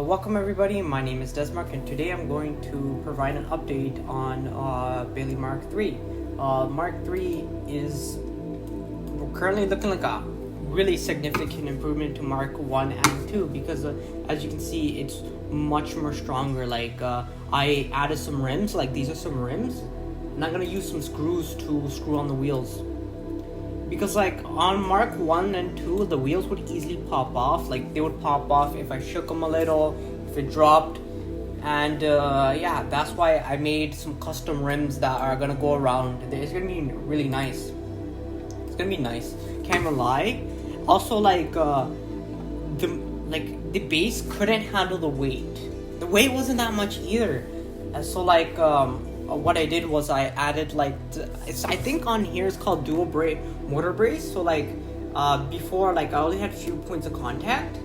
Welcome everybody, my name is Desmark and today I'm going to provide an update on Bailey Mark III. Mark III is currently looking like a really significant improvement to Mark 1 and 2 because as you can see it's much more stronger. I added some rims, like these are some rims, and I'm going to use some screws to screw on the wheels. Because on Mark 1 and 2, the wheels would easily pop off. They would pop off if I shook them a little, if it dropped. And yeah, that's why I made some custom rims that are gonna go around. It's gonna be really nice. It's gonna be nice. Can't even lie. Also, the base couldn't handle the weight. The weight wasn't that much either. And so what I did was I added I think on here it's called dual motor brace. So before I only had a few points of contact,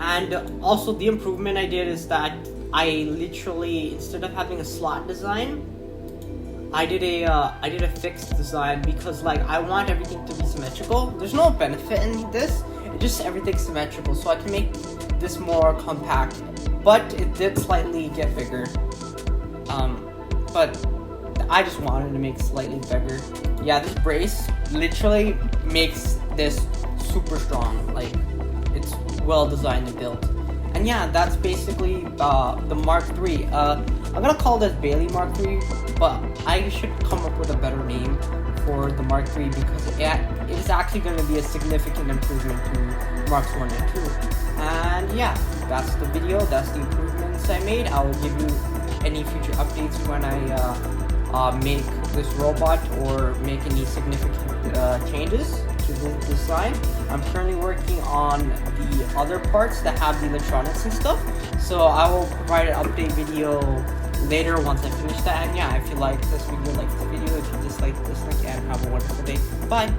and also the improvement I did is that I literally, instead of having a slot design, I did a fixed design because I want everything to be symmetrical. There's no benefit in this, it's just everything's symmetrical, so I can make this more compact, but it did slightly get bigger. But I just wanted to make it slightly bigger. Yeah, this brace literally makes this super strong. It's well designed and built. And yeah, that's basically the Mark III. I'm gonna call this Bailey Mark III, but I should come up with a better name for the Mark III because it is actually going to be a significant improvement to Marks 1 and 2. And yeah, that's the video. That's the improvements I made. I will give you any future updates when I make this robot or make any significant changes to the design. I'm currently working on the other parts that have the electronics and stuff, so I will provide an update video later once I finish that. And yeah, if you like this video, like the video. If you dislike and have a wonderful day. Bye.